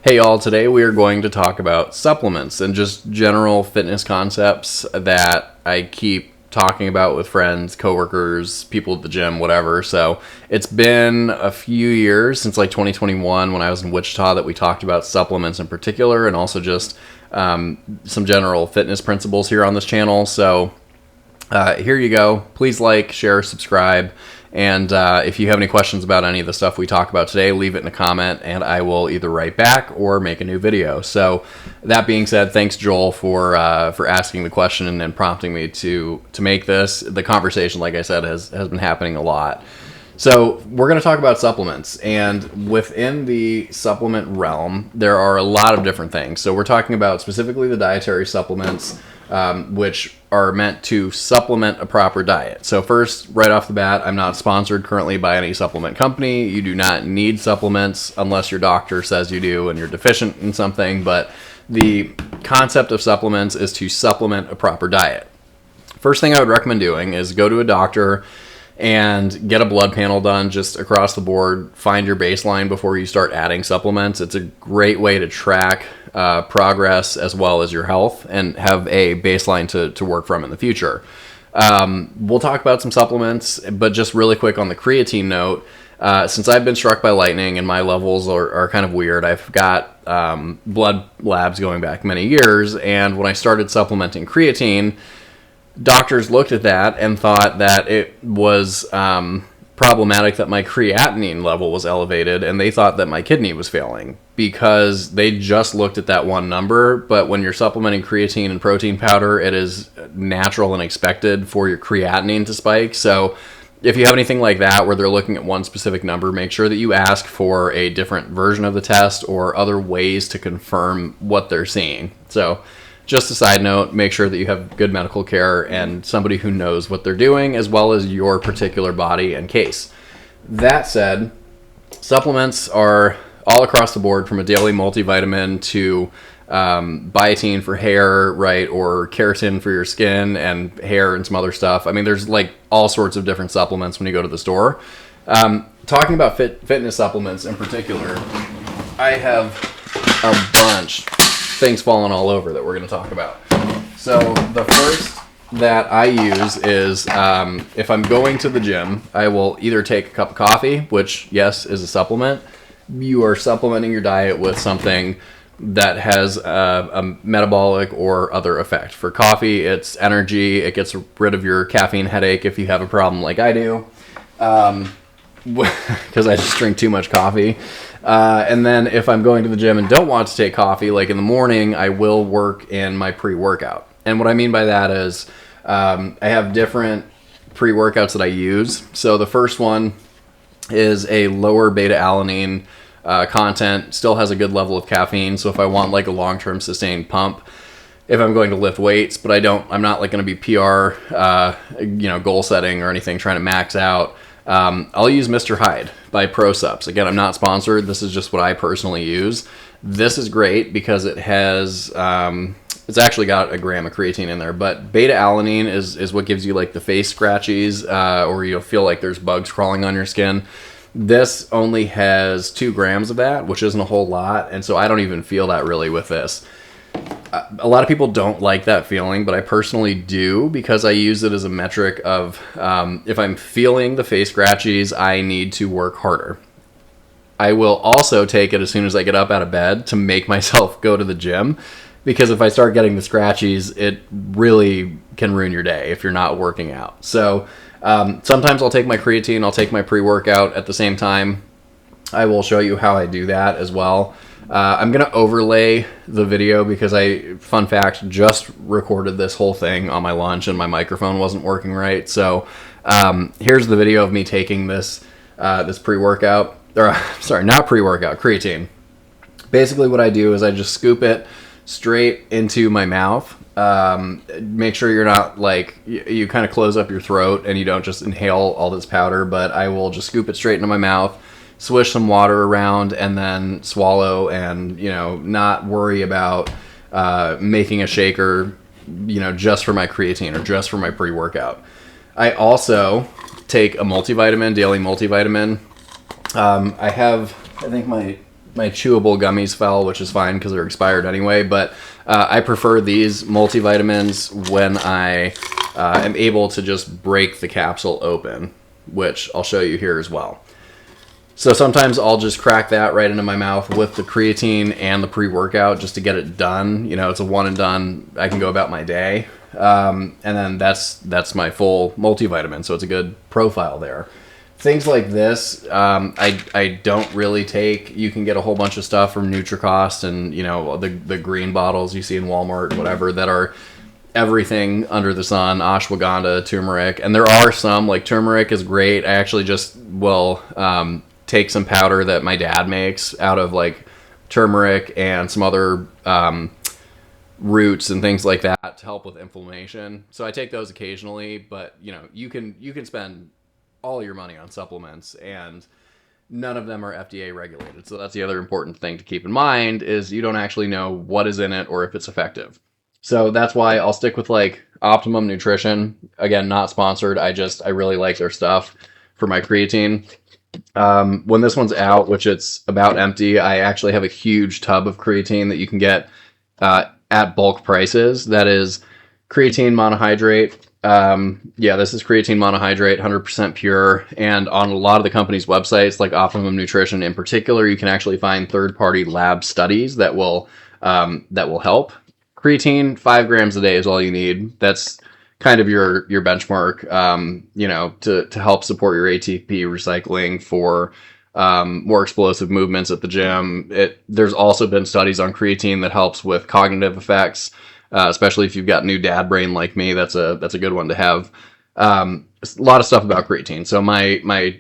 Hey y'all, today we are going to talk about supplements and just general fitness concepts that I keep talking about with friends, coworkers, people at the gym, whatever. So it's been a few years since like 2021 when I was in Wichita that we talked about supplements in particular, and also just some general fitness principles here on this channel. So here you go. Please like, share, subscribe. And if you have any questions about any of the stuff we talk about today, leave it in a comment and I will either write back or make a new video. So that being said, thanks Joel for asking the question and prompting me to make this. The conversation, like I said, has been happening a lot. So we're going to talk about supplements, and within the supplement realm, there are a lot of different things. So we're talking about specifically the dietary supplements, which are meant to supplement a proper diet. So first, right off the bat, I'm not sponsored currently by any supplement company. You do not need supplements unless your doctor says you do and you're deficient in something, but the concept of supplements is to supplement a proper diet. First thing I would recommend doing is go to a doctor and get a blood panel done just across the board. Find your baseline before you start adding supplements. It's a great way to track progress as well as your health and have a baseline to work from in the future. We'll talk about some supplements, but just really quick on the creatine note, since I've been struck by lightning and my levels are kind of weird, I've got blood labs going back many years, and when I started supplementing creatine, doctors looked at that and thought that it was problematic that my creatinine level was elevated, and they thought that my kidney was failing because they just looked at that one number. But when you're supplementing creatine and protein powder, it is natural and expected for your creatinine to spike. So if you have anything like that where they're looking at one specific number, make sure that you ask for a different version of the test or other ways to confirm what they're seeing. So just a side note, make sure that you have good medical care and somebody who knows what they're doing, as well as your particular body and case. That said, supplements are all across the board, from a daily multivitamin to biotin for hair, right, or keratin for your skin and hair and some other stuff. I mean, there's like all sorts of different supplements when you go to the store. Talking about fitness supplements in particular, I have a bunch. Things falling all over that we're going to talk about. So the first that I use is if I'm going to the gym, I will either take a cup of coffee, which, yes, is a supplement. You are supplementing your diet with something that has a metabolic or other effect. For coffee, it's energy. It gets rid of your caffeine headache if you have a problem like I do, because I just drink too much coffee. And then if I'm going to the gym and don't want to take coffee, like in the morning, I will work in my pre-workout. And what I mean by that is I have different pre-workouts that I use. So the first one is a lower beta-alanine content, still has a good level of caffeine. So if I want like a long-term sustained pump, if I'm going to lift weights, but I'm not like going to be PR, goal setting or anything, trying to max out, I'll use Mr. Hyde by ProSupps. Again, I'm not sponsored. This is just what I personally use. This is great because it has, it's actually got a gram of creatine in there, but beta-alanine is what gives you like the face scratchies, or you'll feel like there's bugs crawling on your skin. This only has 2 grams of that, which isn't a whole lot, and so I don't even feel that really with this. A lot of people don't like that feeling, but I personally do because I use it as a metric of if I'm feeling the face scratchies, I need to work harder. I will also take it as soon as I get up out of bed to make myself go to the gym, because if I start getting the scratchies, it really can ruin your day if you're not working out. So sometimes I'll take my creatine, I'll take my pre-workout at the same time. I will show you how I do that as well. I'm going to overlay the video because fun fact, just recorded this whole thing on my lunch and my microphone wasn't working right. So here's the video of me taking this pre-workout, or sorry, not pre-workout, creatine. Basically what I do is I just scoop it straight into my mouth. Make sure you're not like, you kind of close up your throat and you don't just inhale all this powder, but I will just scoop it straight into my mouth, swish some water around, and then swallow, and not worry about making a shaker just for my creatine or just for my pre-workout. I also take a multivitamin, daily multivitamin. I think my chewable gummies fell, which is fine because they're expired anyway. But I prefer these multivitamins when I am able to just break the capsule open, which I'll show you here as well. So sometimes I'll just crack that right into my mouth with the creatine and the pre-workout just to get it done. You know, it's a one and done. I can go about my day. And then that's my full multivitamin. So it's a good profile there. Things like this, I don't really take. You can get a whole bunch of stuff from Nutricost and, you know, the green bottles you see in Walmart, whatever, that are everything under the sun, ashwagandha, turmeric. And there are some, like turmeric is great. I actually just will take some powder that my dad makes out of like turmeric and some other roots and things like that to help with inflammation. So I take those occasionally, but you know, you can spend all your money on supplements and none of them are FDA regulated. So that's the other important thing to keep in mind is you don't actually know what is in it or if it's effective. So that's why I'll stick with like Optimum Nutrition. Again, not sponsored. I really like their stuff for my creatine. When this one's out, which it's about empty, I actually have a huge tub of creatine that you can get at bulk prices. That is creatine monohydrate. This is creatine monohydrate, 100% pure. And on a lot of the company's websites, like Optimum Nutrition in particular, you can actually find third-party lab studies that will help. Creatine, 5 grams a day is all you need. That's kind of your benchmark, to help support your ATP recycling for more explosive movements at the gym. There's also been studies on creatine that helps with cognitive effects, especially if you've got new dad brain like me. That's a good one to have. A lot of stuff about creatine. So my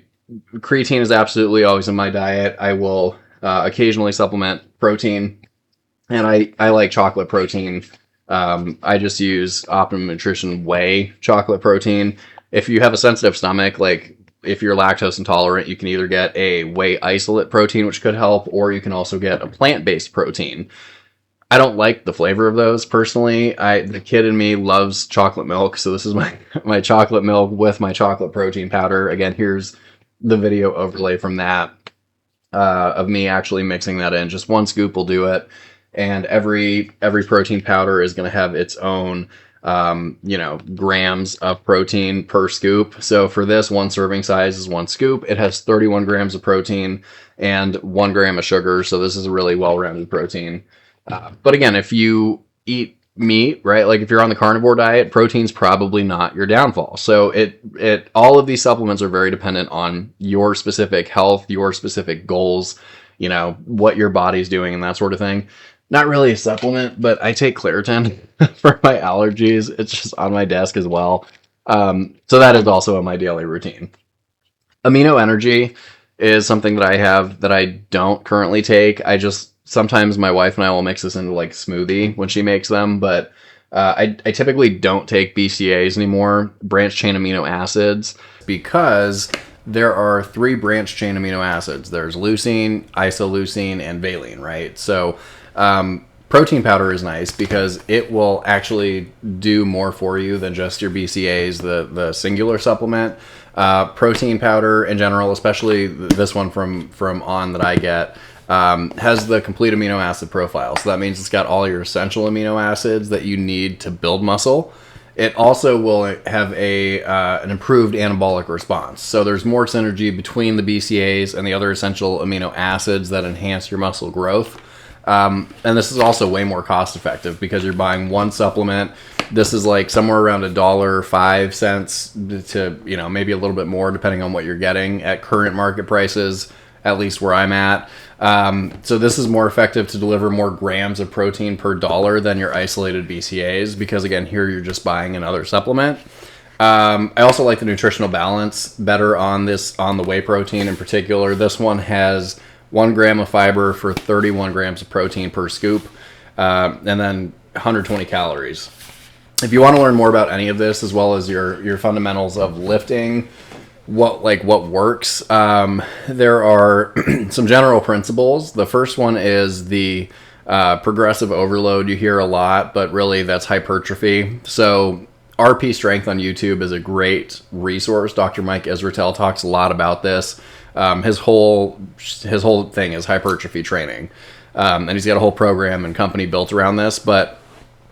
creatine is absolutely always in my diet. I will occasionally supplement protein, and I like chocolate protein. I just use Optimum Nutrition whey chocolate protein. If you have a sensitive stomach, like if you're lactose intolerant, you can either get a whey isolate protein, which could help, or you can also get a plant-based protein. I don't like the flavor of those personally. The kid in me loves chocolate milk, so this is my chocolate milk with my chocolate protein powder. Again, here's the video overlay from that of me actually mixing that in. Just 1 scoop will do it. And every protein powder is going to have its own, grams of protein per scoop. So for this, 1 serving size is 1 scoop. It has 31 grams of protein and 1 gram of sugar. So this is a really well-rounded protein. But again, if you eat meat, right, like if you're on the carnivore diet, protein's probably not your downfall. So all of these supplements are very dependent on your specific health, your specific goals, you know, what your body's doing and that sort of thing. Not really a supplement, but I take Claritin for my allergies. It's just on my desk as well. So that is also in my daily routine. Amino Energy is something that I have that I don't currently take. Sometimes my wife and I will mix this into like smoothie when she makes them, but I typically don't take BCAAs anymore, branched chain amino acids, because there are 3 branched chain amino acids. There's leucine, isoleucine, and valine, right? So protein powder is nice because it will actually do more for you than just your BCAAs, the singular supplement. Protein powder in general, especially this one from On that I get, has the complete amino acid profile. So that means it's got all your essential amino acids that you need to build muscle. It also will have an improved anabolic response. So there's more synergy between the BCAAs and the other essential amino acids that enhance your muscle growth. And this is also way more cost effective because you're buying 1 supplement. This is like somewhere around $1.05 to, maybe a little bit more depending on what you're getting at current market prices, at least where I'm at. So this is more effective to deliver more grams of protein per dollar than your isolated BCAAs because, again, here you're just buying another supplement. I also like the nutritional balance better on the whey protein in particular. This one has 1 gram of fiber for 31 grams of protein per scoop, and then 120 calories. If you want to learn more about any of this, as well as your fundamentals of lifting, what works, there are some general principles. The first one is the progressive overload. You hear a lot, but really that's hypertrophy. So RP Strength on YouTube is a great resource. Dr. Mike Israetel talks a lot about this. His whole thing is hypertrophy training, and he's got a whole program and company built around this. But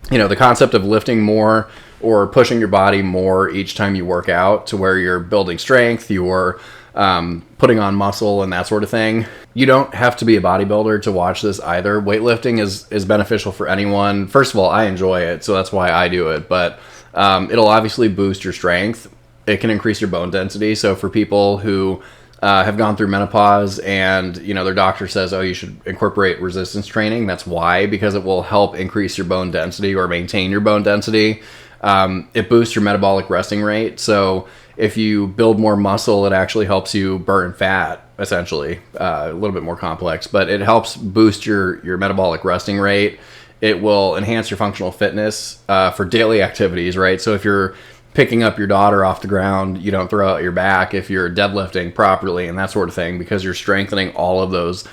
the concept of lifting more or pushing your body more each time you work out, to where you're building strength, you're putting on muscle and that sort of thing. You don't have to be a bodybuilder to watch this either. Weightlifting is beneficial for anyone. First of all, I enjoy it, so that's why I do it. But it'll obviously boost your strength. It can increase your bone density. So for people who have gone through menopause and their doctor says, oh, you should incorporate resistance training, that's why, because it will help increase your bone density or maintain your bone density. It boosts your metabolic resting rate. So if you build more muscle, it actually helps you burn fat, essentially. A little bit more complex, but it helps boost your metabolic resting rate. It will enhance your functional fitness for daily activities, right? So if you're picking up your daughter off the ground, you don't throw out your back. If you're deadlifting properly and that sort of thing, because you're strengthening all of those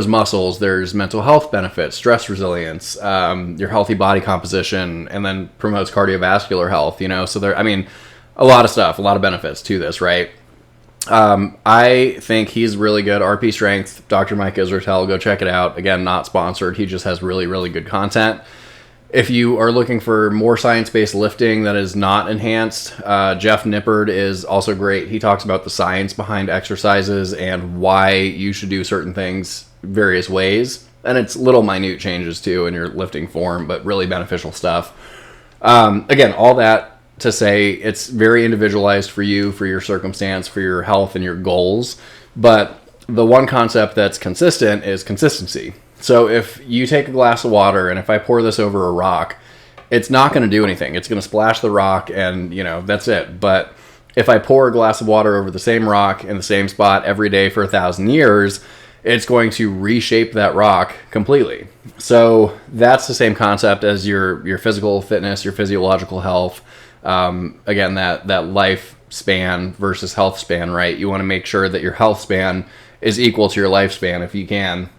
muscles. There's mental health benefits, stress resilience, your healthy body composition, and then promotes cardiovascular health, So there, a lot of stuff, a lot of benefits to this, right? I think he's really good. RP Strength, Dr. Mike Israetel, go check it out. Again, not sponsored. He just has really, really good content. If you are looking for more science-based lifting that is not enhanced, Jeff Nippard is also great. He talks about the science behind exercises and why you should do certain things various ways. And it's little minute changes too in your lifting form, but really beneficial stuff. Again, all that to say it's very individualized for you, for your circumstance, for your health and your goals. But the one concept that's consistent is consistency. So if you take a glass of water and if I pour this over a rock, it's not going to do anything. It's going to splash the rock and, that's it. But if I pour a glass of water over the same rock in the same spot every day for 1,000 years, it's going to reshape that rock completely. So that's the same concept as your physical fitness, your physiological health. Again, that lifespan versus health span, right? You want to make sure that your health span is equal to your lifespan if you can.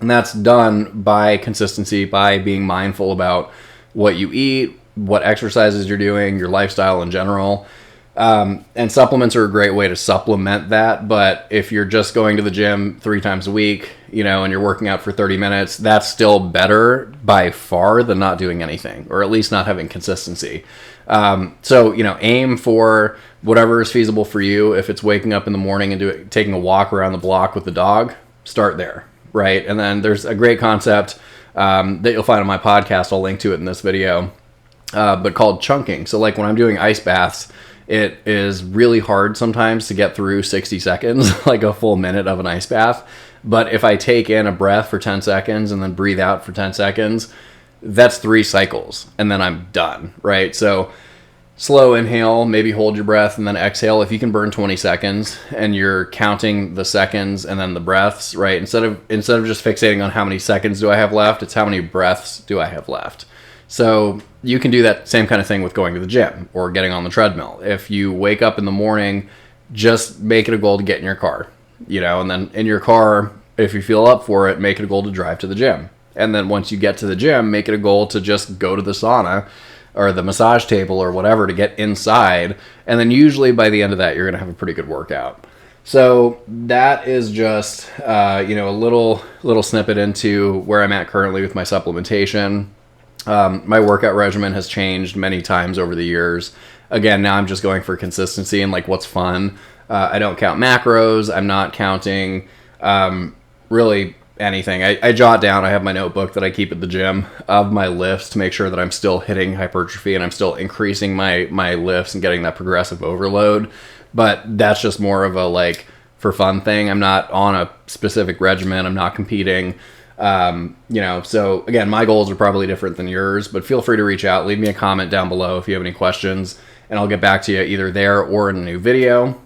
And that's done by consistency, by being mindful about what you eat, what exercises you're doing, your lifestyle in general. And supplements are a great way to supplement that. But if you're just going to the gym 3 times a week, and you're working out for 30 minutes, that's still better by far than not doing anything, or at least not having consistency. So, aim for whatever is feasible for you. If it's waking up in the morning and taking a walk around the block with the dog, start there. Right. And then there's a great concept that you'll find on my podcast. I'll link to it in this video, but called chunking. So like when I'm doing ice baths, it is really hard sometimes to get through 60 seconds, like a full minute of an ice bath. But if I take in a breath for 10 seconds and then breathe out for 10 seconds, that's 3 cycles and then I'm done. Right. So slow inhale, maybe hold your breath and then exhale. If you can burn 20 seconds and you're counting the seconds and then the breaths, right? Instead of just fixating on how many seconds do I have left, it's how many breaths do I have left. So you can do that same kind of thing with going to the gym or getting on the treadmill. If you wake up in the morning, just make it a goal to get in your car, and then in your car, if you feel up for it, make it a goal to drive to the gym. And then once you get to the gym, make it a goal to just go to the sauna or the massage table or whatever to get inside. And then usually by the end of that, you're going to have a pretty good workout. So that is just, a little snippet into where I'm at currently with my supplementation. My workout regimen has changed many times over the years. Again, now I'm just going for consistency and like what's fun. I don't count macros. I'm not counting really anything. I jot down, I have my notebook that I keep at the gym of my lifts to make sure that I'm still hitting hypertrophy and I'm still increasing my lifts and getting that progressive overload. But that's just more of a for fun thing. I'm not on a specific regimen. I'm not competing. So again, my goals are probably different than yours, but feel free to reach out, leave me a comment down below if you have any questions and I'll get back to you either there or in a new video.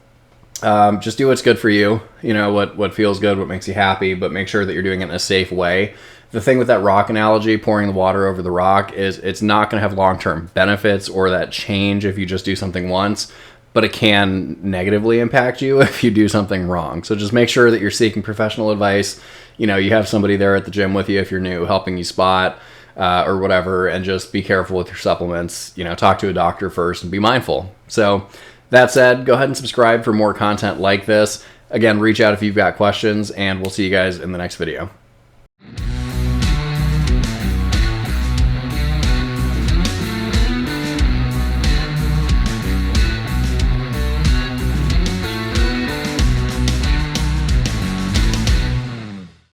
Just do what's good for you, what feels good, what makes you happy, but make sure that you're doing it in a safe way. The thing with that rock analogy, pouring the water over the rock, is it's not going to have long-term benefits or that change if you just do something once, but it can negatively impact you if you do something wrong. So just make sure that you're seeking professional advice. You have somebody there at the gym with you if you're new, helping you spot or whatever, and just be careful with your supplements. Talk to a doctor first and be mindful. So that said, go ahead and subscribe for more content like this. again, reach out if you've got questions, and we'll see you guys in the next video.